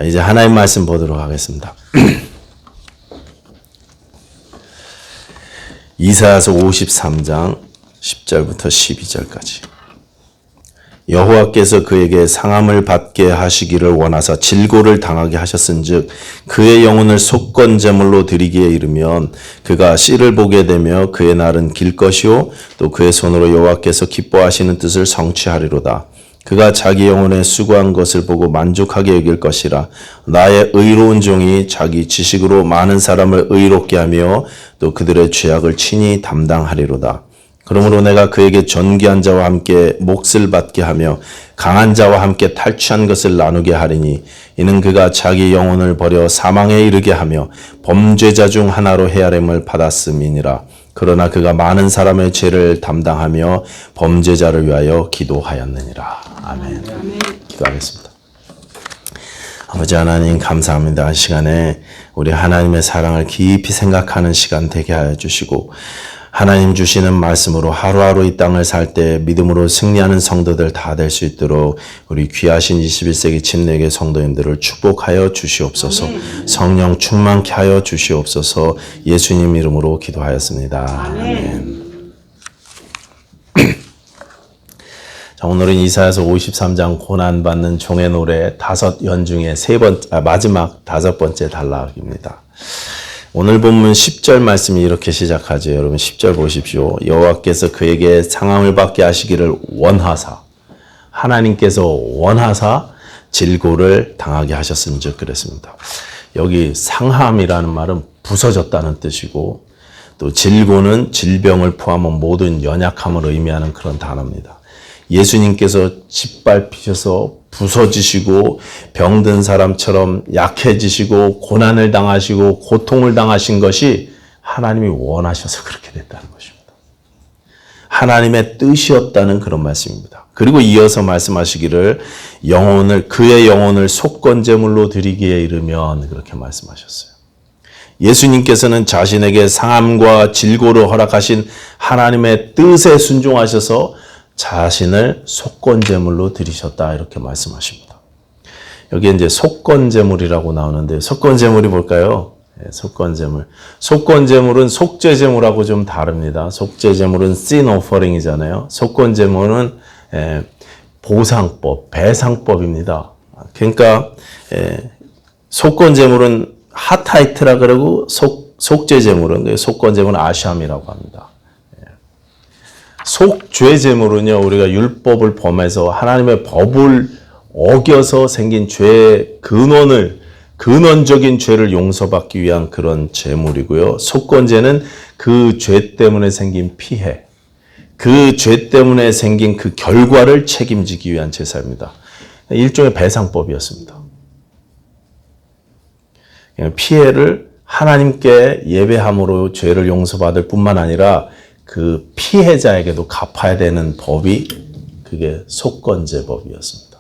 이제 하나님 말씀 보도록 하겠습니다. 이사야서 53장 10절부터 12절까지. 여호와께서 그에게 상함을 받게 하시기를 원하사 질고를 당하게 하셨은즉 그의 영혼을 속건 제물로 드리기에 이르면 그가 씨를 보게 되며 그의 날은 길 것이요 또 그의 손으로 여호와께서 기뻐하시는 뜻을 성취하리로다. 그가 자기 영혼에 수고한 것을 보고 만족하게 여길 것이라. 나의 의로운 종이 자기 지식으로 많은 사람을 의롭게 하며 또 그들의 죄악을 친히 담당하리로다. 그러므로 내가 그에게 존귀한 자와 함께 몫을 받게 하며 강한 자와 함께 탈취한 것을 나누게 하리니 이는 그가 자기 영혼을 버려 사망에 이르게 하며 범죄자 중 하나로 헤아림을 받았음이니라. 그러나 그가 많은 사람의 죄를 담당하며 범죄자를 위하여 기도하였느니라. 아멘. 기도하겠습니다. 아버지 하나님 감사합니다. 이 시간에 우리 하나님의 사랑을 깊이 생각하는 시간 되게 하여 주시고 하나님 주시는 말씀으로 하루하루 이 땅을 살 때 믿음으로 승리하는 성도들 다 될 수 있도록 우리 귀하신 21세기 침례교회 성도님들을 축복하여 주시옵소서. 성령 충만케 하여 주시옵소서. 예수님 이름으로 기도하였습니다. 아멘. 자, 오늘은 이사야서 53장 고난받는 종의 노래 5연 중에 마지막 5번째 단락입니다. 오늘 본문 10절 말씀이 이렇게 시작하죠. 여러분 10절 보십시오. 여호와께서 그에게 상함을 받게 하시기를 원하사, 하나님께서 원하사 질고를 당하게 하셨은즉 그랬습니다. 여기 상함이라는 말은 부서졌다는 뜻이고 또 질고는 질병을 포함한 모든 연약함을 의미하는 그런 단어입니다. 예수님께서 짓밟히셔서 부서지시고 병든 사람처럼 약해지시고 고난을 당하시고 고통을 당하신 것이 하나님이 원하셔서 그렇게 됐다는 것입니다. 하나님의 뜻이었다는 그런 말씀입니다. 그리고 이어서 말씀하시기를 그의 영혼을 속건제물로 드리기에 이르면 그렇게 말씀하셨어요. 예수님께서는 자신에게 상함과 질고를 허락하신 하나님의 뜻에 순종하셔서 자신을 속건제물로 드리셨다 이렇게 말씀하십니다. 여기 이제 속건제물이라고 나오는데 속건제물이 뭘까요? 속건제물. 속건제물은 속죄제물하고 좀 다릅니다. 속죄제물은 sin offering이잖아요. 속건제물은 보상법, 배상법입니다. 그러니까 속건제물은 하타이트라 그러고 속죄제물은 속건제물은 아샴이라고 합니다. 속죄제물은요, 우리가 율법을 범해서 하나님의 법을 어겨서 생긴 죄의 근원적인 죄를 용서받기 위한 그런 제물이고요. 속건제는 그 죄 때문에 생긴 피해, 그 죄 때문에 생긴 그 결과를 책임지기 위한 제사입니다. 일종의 배상법이었습니다. 피해를 하나님께 예배함으로 죄를 용서받을 뿐만 아니라 그 피해자에게도 갚아야 되는 법이 그게 속건제법이었습니다.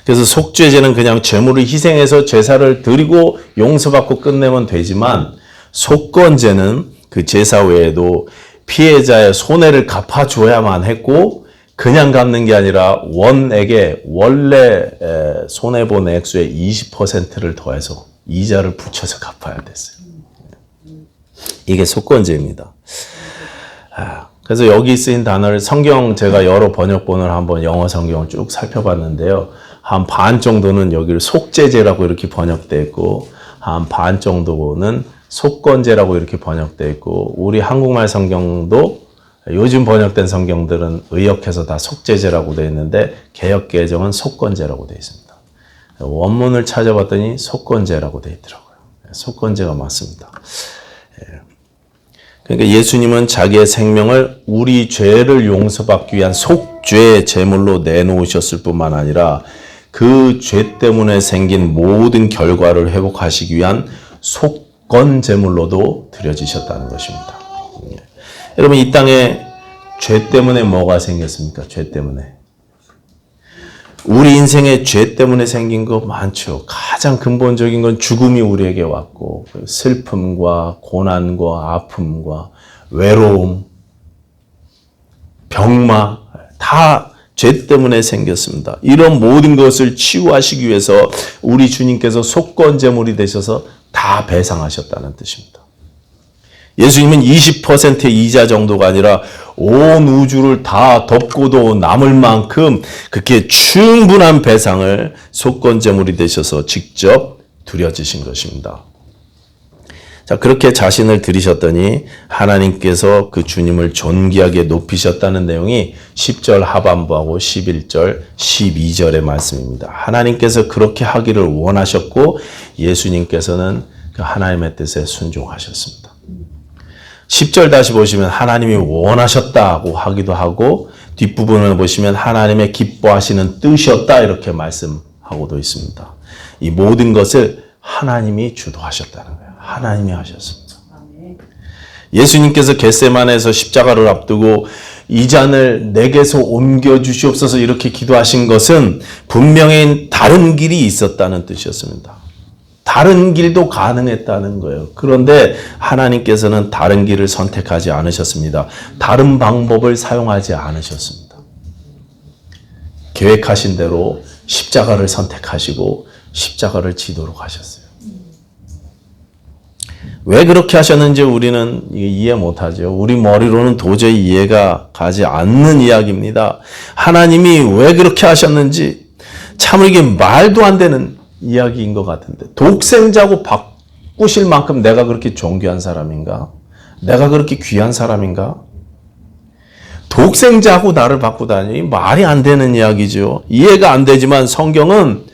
그래서 속죄제는 그냥 제물을 희생해서 제사를 드리고 용서받고 끝내면 되지만 속건제는 그 제사 외에도 피해자의 손해를 갚아줘야만 했고 그냥 갚는 게 아니라 원액에 원래 손해본 액수의 20%를 더해서 이자를 붙여서 갚아야 됐어요. 이게 속건제입니다. 그래서 여기 쓰인 단어를 제가 여러 번역본을 한번 영어 성경을 쭉 살펴봤는데요. 한 반 정도는 여기를 속죄제라고 이렇게 번역되어 있고 한 반 정도는 속건제라고 이렇게 번역되어 있고 우리 한국말 성경도 요즘 번역된 성경들은 의역해서 다 속죄제라고 되어 있는데 개역개정은 속건제라고 되어 있습니다. 원문을 찾아봤더니 속건제라고 되어 있더라고요. 속건제가 맞습니다. 그러니까 예수님은 자기의 생명을 우리 죄를 용서받기 위한 속죄 제물로 내놓으셨을 뿐만 아니라 그 죄 때문에 생긴 모든 결과를 회복하시기 위한 속건 제물로도 드려지셨다는 것입니다. 여러분 이 땅에 죄 때문에 뭐가 생겼습니까? 죄 때문에. 우리 인생에 죄 때문에 생긴 거 많죠. 가장 근본적인 건 죽음이 우리에게 왔고 슬픔과 고난과 아픔과 외로움, 병마 다 죄 때문에 생겼습니다. 이런 모든 것을 치유하시기 위해서 우리 주님께서 속건제물이 되셔서 다 배상하셨다는 뜻입니다. 예수님은 20%의 이자 정도가 아니라 온 우주를 다 덮고도 남을 만큼 그렇게 충분한 배상을 속건제물이 되셔서 직접 드려지신 것입니다. 자, 그렇게 자신을 드리셨더니 하나님께서 그 주님을 존귀하게 높이셨다는 내용이 10절 하반부하고 11절, 12절의 말씀입니다. 하나님께서 그렇게 하기를 원하셨고 예수님께서는 그 하나님의 뜻에 순종하셨습니다. 10절 다시 보시면 하나님이 원하셨다고 하기도 하고 뒷부분을 보시면 하나님의 기뻐하시는 뜻이었다 이렇게 말씀하고도 있습니다. 이 모든 것을 하나님이 주도하셨다는 거예요. 하나님이 하셨습니다. 예수님께서 겟세마네에서 십자가를 앞두고 이 잔을 내게서 옮겨주시옵소서 이렇게 기도하신 것은 분명히 다른 길이 있었다는 뜻이었습니다. 다른 길도 가능했다는 거예요. 그런데 하나님께서는 다른 길을 선택하지 않으셨습니다. 다른 방법을 사용하지 않으셨습니다. 계획하신 대로 십자가를 선택하시고 십자가를 지도록 하셨어요. 왜 그렇게 하셨는지 우리는 이해 못하죠. 우리 머리로는 도저히 이해가 가지 않는 이야기입니다. 하나님이 왜 그렇게 하셨는지 참 이게 말도 안 되는 이야기인 것 같은데 독생자고 바꾸실 만큼 내가 그렇게 존귀한 사람인가? 내가 그렇게 귀한 사람인가? 독생자하고 나를 바꾸다니 말이 안 되는 이야기죠. 이해가 안 되지만 성경은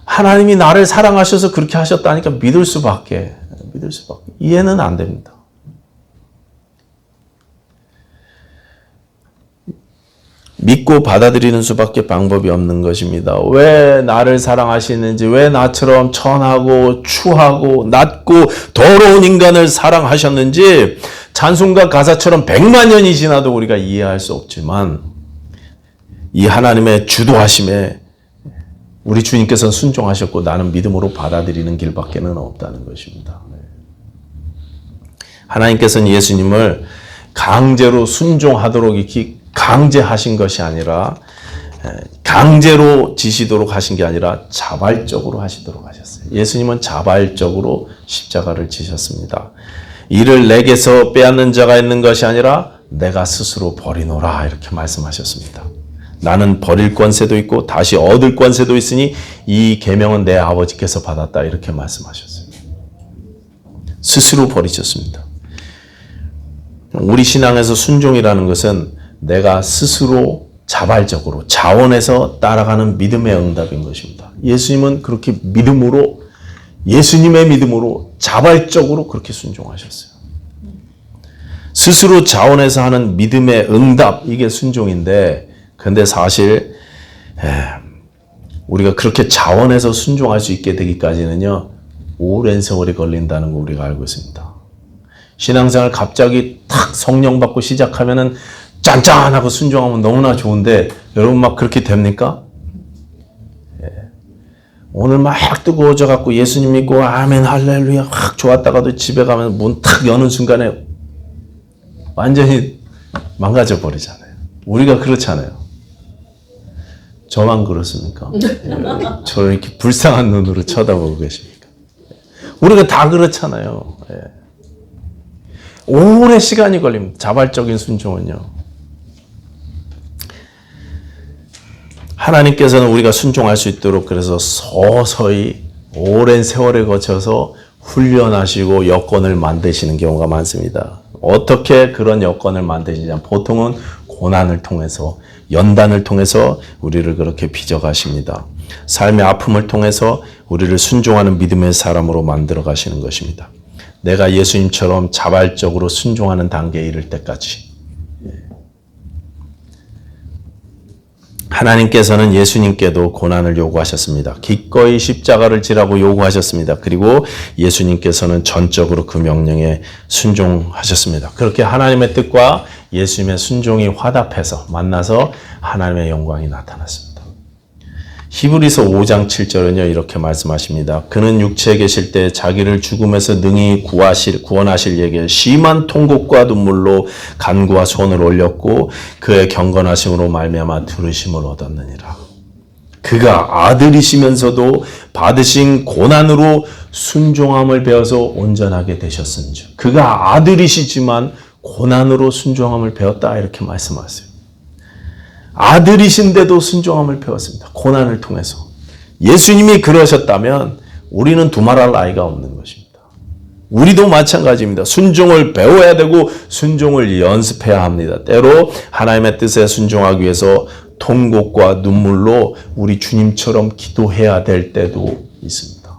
하나님이 나를 사랑하셔서 그렇게 하셨다니까 믿을 수밖에 이해는 안 됩니다. 믿고 받아들이는 수밖에 방법이 없는 것입니다. 왜 나를 사랑하시는지, 왜 나처럼 천하고 추하고 낮고 더러운 인간을 사랑하셨는지 찬송가 가사처럼 100만 년이 지나도 우리가 이해할 수 없지만 이 하나님의 주도하심에 우리 주님께서는 순종하셨고 나는 믿음으로 받아들이는 길밖에는 없다는 것입니다. 하나님께서는 예수님을 강제로 순종하도록 이렇게 강제하신 것이 아니라 강제로 지시도록 하신 게 아니라 자발적으로 하시도록 하셨어요. 예수님은 자발적으로 십자가를 지셨습니다. 이를 내게서 빼앗는 자가 있는 것이 아니라 내가 스스로 버리노라 이렇게 말씀하셨습니다. 나는 버릴 권세도 있고 다시 얻을 권세도 있으니 이 계명은 내 아버지께서 받았다 이렇게 말씀하셨어요. 스스로 버리셨습니다. 우리 신앙에서 순종이라는 것은 내가 스스로 자발적으로 자원해서 따라가는 믿음의 응답인 것입니다. 예수님은 그렇게 믿음으로 예수님의 믿음으로 자발적으로 그렇게 순종하셨어요. 스스로 자원해서 하는 믿음의 응답 이게 순종인데 근데 사실 우리가 그렇게 자원해서 순종할 수 있게 되기까지는요 오랜 세월이 걸린다는 거 우리가 알고 있습니다. 신앙생활 갑자기 탁 성령 받고 시작하면은 짠짠하고 순종하면 너무나 좋은데 여러분 막 그렇게 됩니까? 오늘 막 뜨거워져 갖고 예수님 믿고 아멘 할렐루야 확 좋았다가도 집에 가면 문 탁 여는 순간에 완전히 망가져 버리잖아요. 우리가 그렇잖아요. 저만 그렇습니까? 저를 이렇게 불쌍한 눈으로 쳐다보고 계십니까? 우리가 다 그렇잖아요. 오랜 시간이 걸립니다. 자발적인 순종은요. 하나님께서는 우리가 순종할 수 있도록 그래서 서서히 오랜 세월에 거쳐서 훈련하시고 여건을 만드시는 경우가 많습니다. 어떻게 그런 여건을 만드시냐? 보통은 고난을 통해서 연단을 통해서 우리를 그렇게 빚어가십니다. 삶의 아픔을 통해서 우리를 순종하는 믿음의 사람으로 만들어 가시는 것입니다. 내가 예수님처럼 자발적으로 순종하는 단계에 이를 때까지. 하나님께서는 예수님께도 고난을 요구하셨습니다. 기꺼이 십자가를 지라고 요구하셨습니다. 그리고 예수님께서는 전적으로 그 명령에 순종하셨습니다. 그렇게 하나님의 뜻과 예수님의 순종이 화답해서 만나서 하나님의 영광이 나타났습니다. 히브리서 5장 7절은요 이렇게 말씀하십니다. 그는 육체에 계실 때 자기를 죽음에서 능히 구원하실 이에게 심한 통곡과 눈물로 간구와 손을 올렸고 그의 경건하심으로 말미암아 들으심을 얻었느니라. 그가 아들이시면서도 받으신 고난으로 순종함을 배워서 온전하게 되셨은즉. 그가 아들이시지만 고난으로 순종함을 배웠다 이렇게 말씀하세요. 아들이신데도 순종함을 배웠습니다. 고난을 통해서. 예수님이 그러셨다면 우리는 두말할 나위가 없는 것입니다. 우리도 마찬가지입니다. 순종을 배워야 되고 순종을 연습해야 합니다. 때로 하나님의 뜻에 순종하기 위해서 통곡과 눈물로 우리 주님처럼 기도해야 될 때도 있습니다.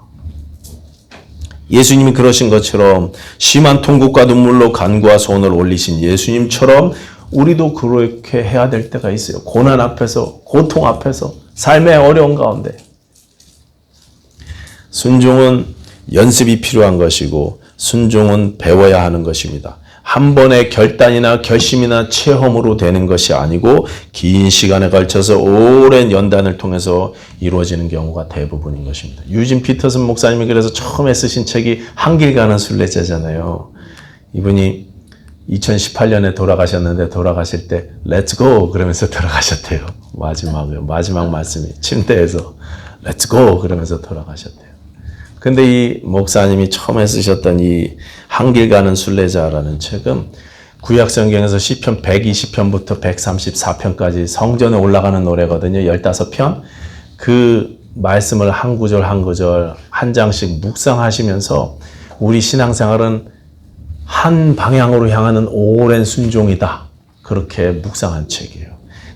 예수님이 그러신 것처럼 심한 통곡과 눈물로 간구와 손을 올리신 예수님처럼 우리도 그렇게 해야 될 때가 있어요. 고난 앞에서, 고통 앞에서, 삶의 어려운 가운데. 순종은 연습이 필요한 것이고 순종은 배워야 하는 것입니다. 한 번의 결단이나 결심이나 체험으로 되는 것이 아니고 긴 시간에 걸쳐서 오랜 연단을 통해서 이루어지는 경우가 대부분인 것입니다. 유진 피터슨 목사님이 그래서 처음에 쓰신 책이 한길 가는 순례자잖아요. 이분이 2018년에 돌아가셨는데 돌아가실 때 Let's go 그러면서 돌아가셨대요. 마지막 말씀이 침대에서 Let's go 그러면서 돌아가셨대요. 근데 이 목사님이 처음에 쓰셨던 이 한길 가는 순례자라는 책은 구약 성경에서 시편 120편부터 134편까지 성전에 올라가는 노래거든요. 15편. 그 말씀을 한 구절 한 구절 한 장씩 묵상하시면서 우리 신앙생활은 한 방향으로 향하는 오랜 순종이다. 그렇게 묵상한 책이에요.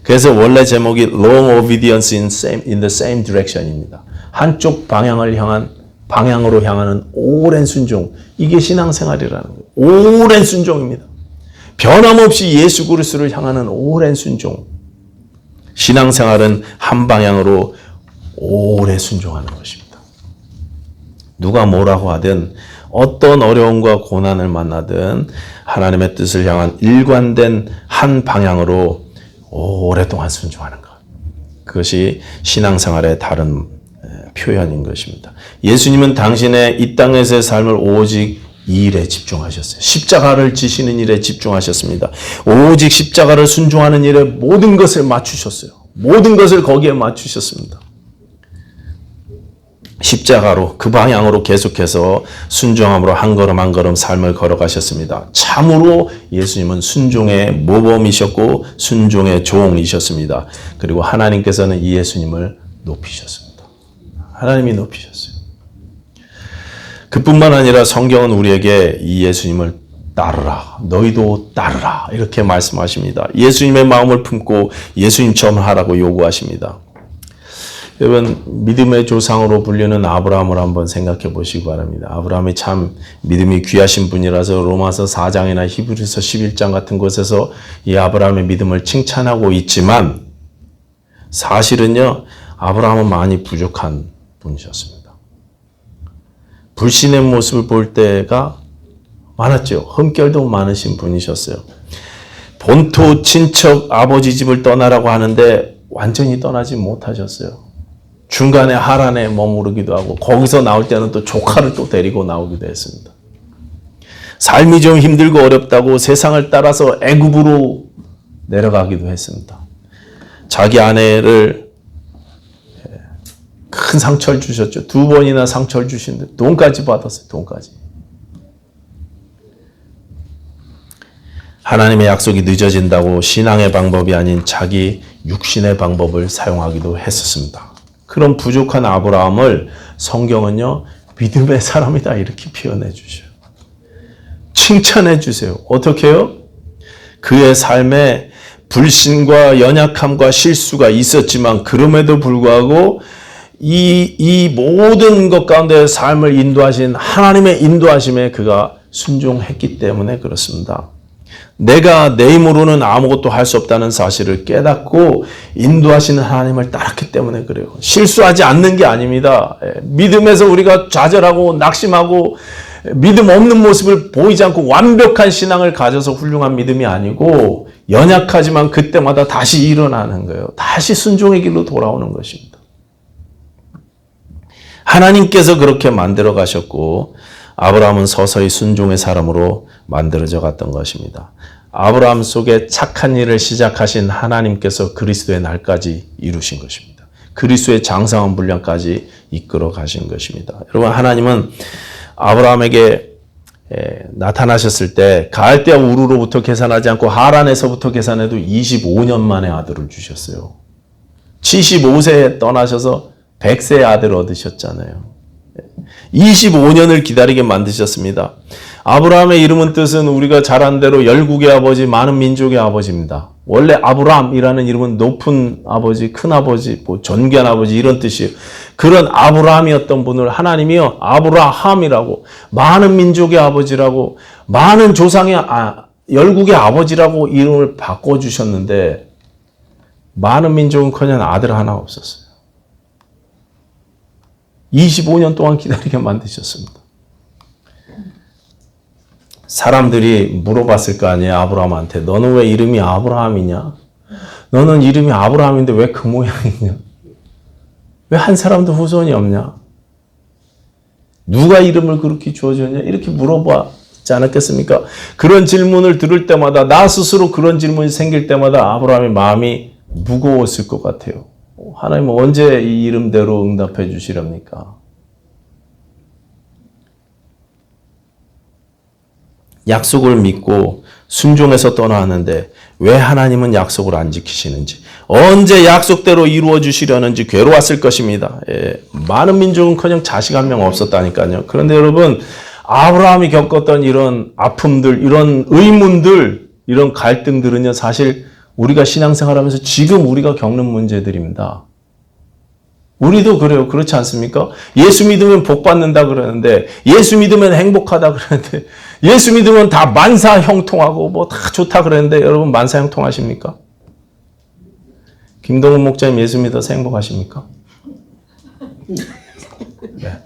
그래서 원래 제목이 Long Obedience in the Same Direction입니다. 한쪽 방향으로 향하는 오랜 순종. 이게 신앙생활이라는 거예요. 오랜 순종입니다. 변함없이 예수 그리스도를 향하는 오랜 순종. 신앙생활은 한 방향으로 오래 순종하는 것입니다. 누가 뭐라고 하든 어떤 어려움과 고난을 만나든 하나님의 뜻을 향한 일관된 한 방향으로 오랫동안 순종하는 것. 그것이 신앙생활의 다른 표현인 것입니다. 예수님은 당신의 이 땅에서의 삶을 오직 이 일에 집중하셨어요. 십자가를 지시는 일에 집중하셨습니다. 오직 십자가를 순종하는 일에 모든 것을 맞추셨어요. 모든 것을 거기에 맞추셨습니다. 십자가로 그 방향으로 계속해서 순종함으로 한 걸음 한 걸음 삶을 걸어가셨습니다. 참으로 예수님은 순종의 모범이셨고 순종의 종이셨습니다. 그리고 하나님께서는 이 예수님을 높이셨습니다. 하나님이 높이셨어요. 그뿐만 아니라 성경은 우리에게 이 예수님을 따르라. 너희도 따르라. 이렇게 말씀하십니다. 예수님의 마음을 품고 예수님처럼 하라고 요구하십니다. 여러분, 믿음의 조상으로 불리는 아브라함을 한번 생각해 보시기 바랍니다. 아브라함이 참 믿음이 귀하신 분이라서 로마서 4장이나 히브리서 11장 같은 곳에서 이 아브라함의 믿음을 칭찬하고 있지만 사실은요, 아브라함은 많이 부족한 분이셨습니다. 불신의 모습을 볼 때가 많았죠. 흠결도 많으신 분이셨어요. 본토 친척 아버지 집을 떠나라고 하는데 완전히 떠나지 못하셨어요. 중간에 하란에 머무르기도 하고 거기서 나올 때는 또 조카를 또 데리고 나오기도 했습니다. 삶이 좀 힘들고 어렵다고 세상을 따라서 애굽으로 내려가기도 했습니다. 자기 아내를 큰 상처를 주셨죠. 2번이나 상처를 주시는데 돈까지 받았어요. 돈까지. 하나님의 약속이 늦어진다고 신앙의 방법이 아닌 자기 육신의 방법을 사용하기도 했었습니다. 그런 부족한 아브라함을 성경은요, 믿음의 사람이다 이렇게 표현해 주셔요. 칭찬해 주세요. 어떻게 해요? 그의 삶에 불신과 연약함과 실수가 있었지만 그럼에도 불구하고 이 모든 것 가운데 삶을 인도하신 하나님의 인도하심에 그가 순종했기 때문에 그렇습니다. 내가 내 힘으로는 아무것도 할 수 없다는 사실을 깨닫고 인도하시는 하나님을 따랐기 때문에 그래요. 실수하지 않는 게 아닙니다. 믿음에서 우리가 좌절하고 낙심하고 믿음 없는 모습을 보이지 않고 완벽한 신앙을 가져서 훌륭한 믿음이 아니고 연약하지만 그때마다 다시 일어나는 거예요. 다시 순종의 길로 돌아오는 것입니다. 하나님께서 그렇게 만들어 가셨고 아브라함은 서서히 순종의 사람으로 만들어져 갔던 것입니다. 아브라함 속에 착한 일을 시작하신 하나님께서 그리스도의 날까지 이루신 것입니다. 그리스도의 장성한 분량까지 이끌어 가신 것입니다. 여러분, 하나님은 아브라함에게 나타나셨을 때 갈대아 우르로부터 계산하지 않고 하란에서부터 계산해도 25년 만에 아들을 주셨어요. 75세에 떠나셔서 100세의 아들을 얻으셨잖아요. 25년을 기다리게 만드셨습니다. 아브라함의 이름은 뜻은 우리가 잘 아는 대로 열국의 아버지, 많은 민족의 아버지입니다. 원래 아브라함이라는 이름은 높은 아버지, 큰 아버지, 존귀한 아버지 이런 뜻이에요. 그런 아브라함이었던 분을 하나님이요 아브라함이라고, 많은 민족의 아버지라고, 많은 조상의 열국의 아버지라고 이름을 바꿔주셨는데 많은 민족은커녕 아들 하나 없었어요. 25년 동안 기다리게 만드셨습니다. 사람들이 물어봤을 거 아니에요, 아브라함한테. 너는 왜 이름이 아브라함이냐? 너는 이름이 아브라함인데 왜 그 모양이냐? 왜 한 사람도 후손이 없냐? 누가 이름을 그렇게 주어줬냐? 이렇게 물어봤지 않았겠습니까? 그런 질문을 들을 때마다, 나 스스로 그런 질문이 생길 때마다 아브라함의 마음이 무거웠을 것 같아요. 하나님은 언제 이 이름대로 응답해 주시렵니까? 약속을 믿고 순종해서 떠나왔는데 왜 하나님은 약속을 안 지키시는지, 언제 약속대로 이루어 주시려는지 괴로웠을 것입니다. 많은 민족은커녕 자식 한 명 없었다니까요. 그런데 여러분, 아브라함이 겪었던 이런 아픔들, 이런 의문들, 이런 갈등들은요, 사실 우리가 신앙생활하면서 지금 우리가 겪는 문제들입니다. 우리도 그래요. 그렇지 않습니까? 예수 믿으면 복 받는다 그러는데, 예수 믿으면 행복하다 그러는데, 예수 믿으면 다 만사형통하고 뭐 다 좋다 그러는데, 여러분 만사형통하십니까? 김동훈 목사님 예수 믿어서 행복하십니까? 네.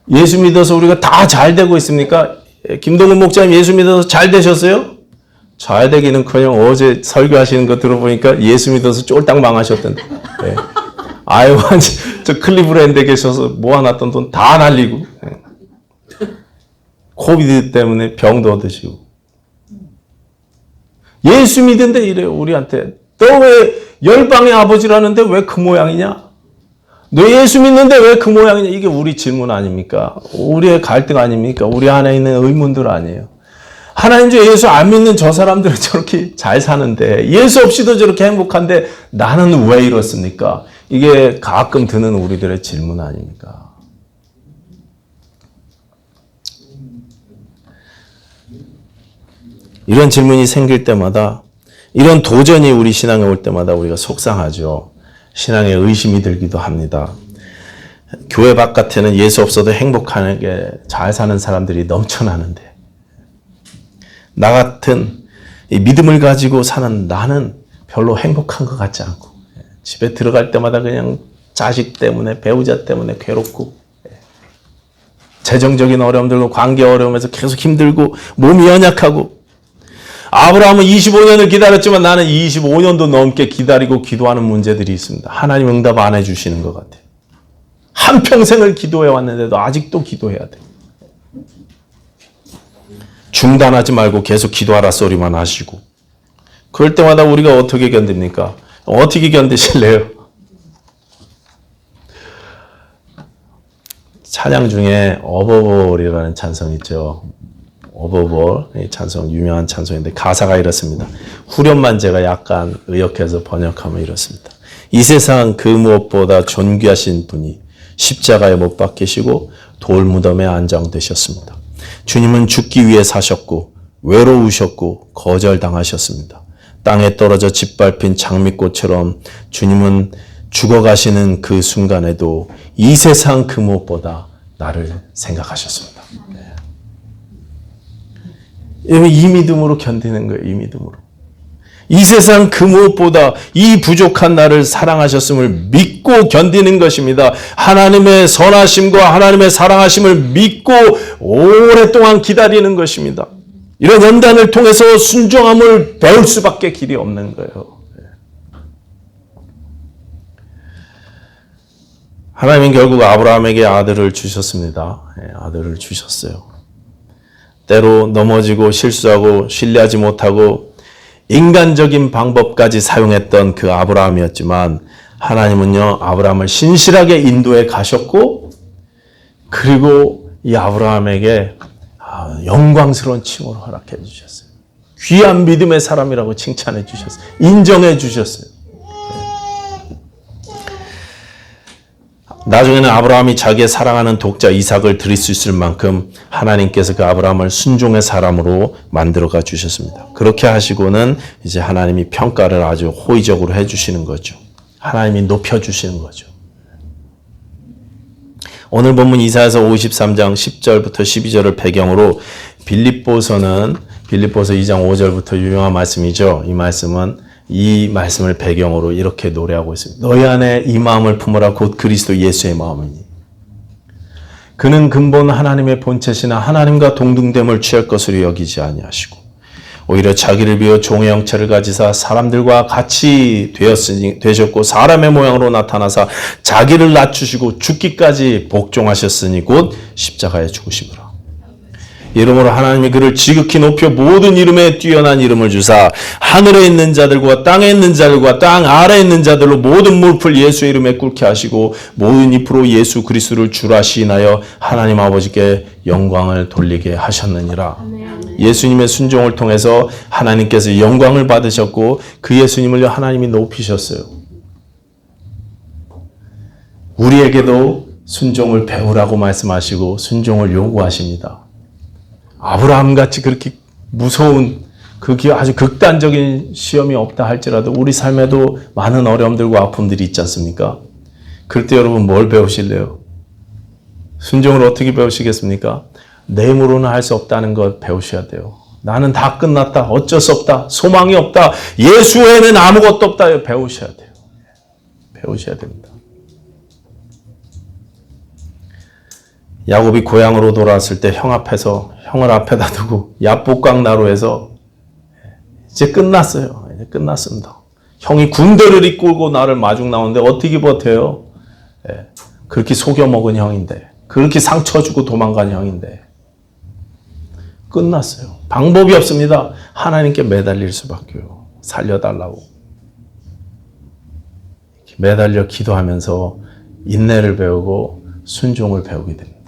예수 믿어서 우리가 다 잘 되고 있습니까? 김동훈 목사님 예수 믿어서 잘 되셨어요? 잘 되기는커녕 어제 설교하시는 거 들어보니까 예수 믿어서 쫄딱 망하셨던데. 네. 아유, 저 클리브랜드에 계셔서 모아놨던 돈 다 날리고, 코비드 때문에 병도 얻으시고. 예수 믿은데 이래요, 우리한테. 너 왜 열방의 아버지라는데 왜 그 모양이냐? 너 예수 믿는데 왜 그 모양이냐? 이게 우리 질문 아닙니까? 우리의 갈등 아닙니까? 우리 안에 있는 의문들 아니에요. 하나님 중 예수 안 믿는 저 사람들은 저렇게 잘 사는데, 예수 없이도 저렇게 행복한데 나는 왜 이렇습니까? 이게 가끔 드는 우리들의 질문 아닙니까? 이런 질문이 생길 때마다, 이런 도전이 우리 신앙에 올 때마다 우리가 속상하죠. 신앙에 의심이 들기도 합니다. 교회 바깥에는 예수 없어도 행복하게 잘 사는 사람들이 넘쳐나는데, 나 같은 이 믿음을 가지고 사는 나는 별로 행복한 것 같지 않고, 집에 들어갈 때마다 그냥 자식 때문에, 배우자 때문에 괴롭고, 재정적인 어려움들과 관계 어려움에서 계속 힘들고 몸이 연약하고. 아브라함은 25년을 기다렸지만 나는 25년도 넘게 기다리고 기도하는 문제들이 있습니다. 하나님 응답 안 해주시는 것 같아요. 한평생을 기도해 왔는데도 아직도 기도해야 돼요. 중단하지 말고 계속 기도하라 소리만 하시고. 그럴 때마다 우리가 어떻게 견딥니까? 어떻게 견디실래요? 찬양 중에 어버볼이라는 찬송이 있죠. 어버볼, 이 찬송 유명한 찬송인데 가사가 이렇습니다. 후렴만 제가 약간 의역해서 번역하면 이렇습니다. 이 세상 그 무엇보다 존귀하신 분이 십자가에 못 박히시고 돌무덤에 안장되셨습니다. 주님은 죽기 위해 사셨고 외로우셨고 거절당하셨습니다. 땅에 떨어져 짓밟힌 장미꽃처럼 주님은 죽어가시는 그 순간에도 이 세상 그 무엇보다 나를 생각하셨습니다. 이 믿음으로 견디는 거예요. 이 믿음으로. 이 세상 그 무엇보다 이 부족한 나를 사랑하셨음을 믿고 견디는 것입니다. 하나님의 선하심과 하나님의 사랑하심을 믿고 오랫동안 기다리는 것입니다. 이런 연단을 통해서 순종함을 배울 수밖에 길이 없는 거예요. 하나님은 결국 아브라함에게 아들을 주셨습니다. 아들을 주셨어요. 때로 넘어지고 실수하고 신뢰하지 못하고 인간적인 방법까지 사용했던 그 아브라함이었지만 하나님은요, 아브라함을 신실하게 인도해 가셨고, 그리고 이 아브라함에게 영광스러운 칭호를 허락해 주셨어요. 귀한 믿음의 사람이라고 칭찬해 주셨어요. 인정해 주셨어요. 나중에는 아브라함이 자기의 사랑하는 독자 이삭을 드릴 수 있을 만큼 하나님께서 그 아브라함을 순종의 사람으로 만들어가 주셨습니다. 그렇게 하시고는 이제 하나님이 평가를 아주 호의적으로 해주시는 거죠. 하나님이 높여주시는 거죠. 오늘 본문 이사야서 53장 10절부터 12절을 배경으로 빌립보서 2장 5절부터 유명한 말씀이죠. 이 말씀을 배경으로 이렇게 노래하고 있습니다. 너희 안에 이 마음을 품으라 곧 그리스도 예수의 마음이니. 그는 근본 하나님의 본체시나 하나님과 동등됨을 취할 것으로 여기지 아니하시고 오히려 자기를 비워 종의 형체를 가지사 사람들과 같이 되셨고 사람의 모양으로 나타나사 자기를 낮추시고 죽기까지 복종하셨으니 곧 십자가에 죽으심이라. 이름으로 하나님이 그를 지극히 높여 모든 이름에 뛰어난 이름을 주사 하늘에 있는 자들과 땅에 있는 자들과 땅 아래에 있는 자들로 모든 무릎을 예수의 이름에 꿇게 하시고 모든 입으로 예수 그리스도를 주라 시인하여 하나님 아버지께 영광을 돌리게 하셨느니라. 예수님의 순종을 통해서 하나님께서 영광을 받으셨고 그 예수님을 하나님이 높이셨어요. 우리에게도 순종을 배우라고 말씀하시고 순종을 요구하십니다. 아브라함같이 그렇게 무서운 그게 아주 극단적인 시험이 없다 할지라도 우리 삶에도 많은 어려움들과 아픔들이 있지 않습니까? 그럴 때 여러분 뭘 배우실래요? 순종을 어떻게 배우시겠습니까? 내 힘으로는 할 수 없다는 걸 배우셔야 돼요. 나는 다 끝났다. 어쩔 수 없다. 소망이 없다. 예수 외에는 아무것도 없다. 배우셔야 돼요. 배우셔야 됩니다. 야곱이 고향으로 돌아왔을 때 형을 앞에다 두고 야복강 나루에서 이제 끝났어요. 이제 끝났습니다. 형이 군대를 이끌고 나를 마중 나오는데 어떻게 버텨요? 그렇게 속여먹은 형인데 그렇게 상처 주고 도망간 형인데 끝났어요. 방법이 없습니다. 하나님께 매달릴 수밖에요. 살려달라고. 매달려 기도하면서 인내를 배우고 순종을 배우게 됩니다.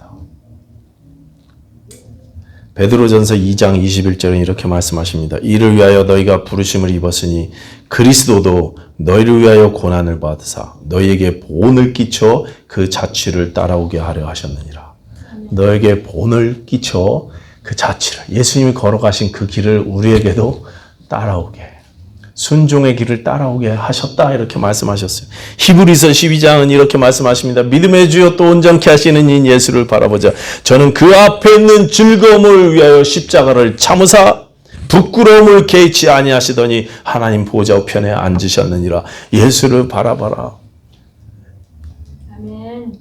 베드로전서 2장 21절은 이렇게 말씀하십니다. 이를 위하여 너희가 부르심을 입었으니 그리스도도 너희를 위하여 고난을 받으사 너희에게 본을 끼쳐 그 자취를 따라오게 하려 하셨느니라. 너에게 본을 끼쳐 그 자취를 예수님이 걸어가신 그 길을 우리에게도 따라오게 순종의 길을 따라오게 하셨다 이렇게 말씀하셨어요. 히브리서 12장은 이렇게 말씀하십니다. 믿음의 주여 또 온전케 하시는 이 예수를 바라보자. 저는 그 앞에 있는 즐거움을 위하여 십자가를 참으사 부끄러움을 개의치 아니하시더니 하나님 보좌 우편에 앉으셨느니라. 예수를 바라봐라. 아멘.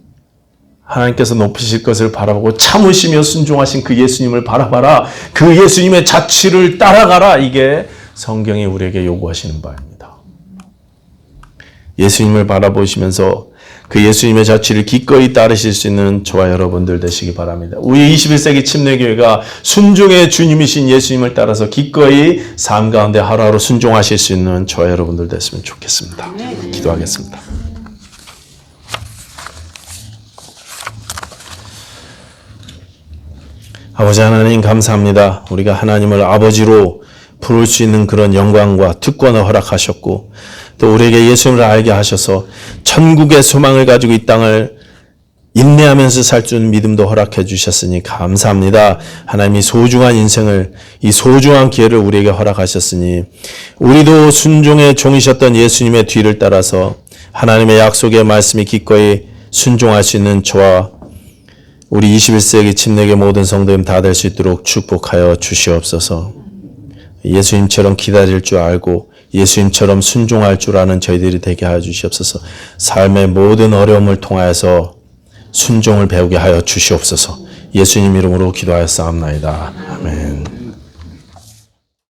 하나님께서 높이실 것을 바라보고 참으시며 순종하신 그 예수님을 바라봐라. 그 예수님의 자취를 따라가라. 이게 성경이 우리에게 요구하시는 바입니다. 예수님을 바라보시면서 그 예수님의 자취를 기꺼이 따르실 수 있는 저와 여러분들 되시기 바랍니다. 우리 21세기 침례교회가 순종의 주님이신 예수님을 따라서 기꺼이 삶 가운데 하루하루 순종하실 수 있는 저와 여러분들 됐으면 좋겠습니다. 기도하겠습니다. 아버지 하나님 감사합니다. 우리가 하나님을 아버지로 부를 수 있는 그런 영광과 특권을 허락하셨고 또 우리에게 예수님을 알게 하셔서 천국의 소망을 가지고 이 땅을 인내하면서 살 수 있는 믿음도 허락해 주셨으니 감사합니다. 하나님이 소중한 인생을 이 소중한 기회를 우리에게 허락하셨으니 우리도 순종의 종이셨던 예수님의 뒤를 따라서 하나님의 약속의 말씀이 기꺼이 순종할 수 있는 저와 우리 21세기 침례교 모든 성도님 다 될 수 있도록 축복하여 주시옵소서. 예수님처럼 기다릴 줄 알고 예수님처럼 순종할 줄 아는 저희들이 되게 하여 주시옵소서. 삶의 모든 어려움을 통하여서 순종을 배우게 하여 주시옵소서. 예수님 이름으로 기도하였사옵나이다. 아멘.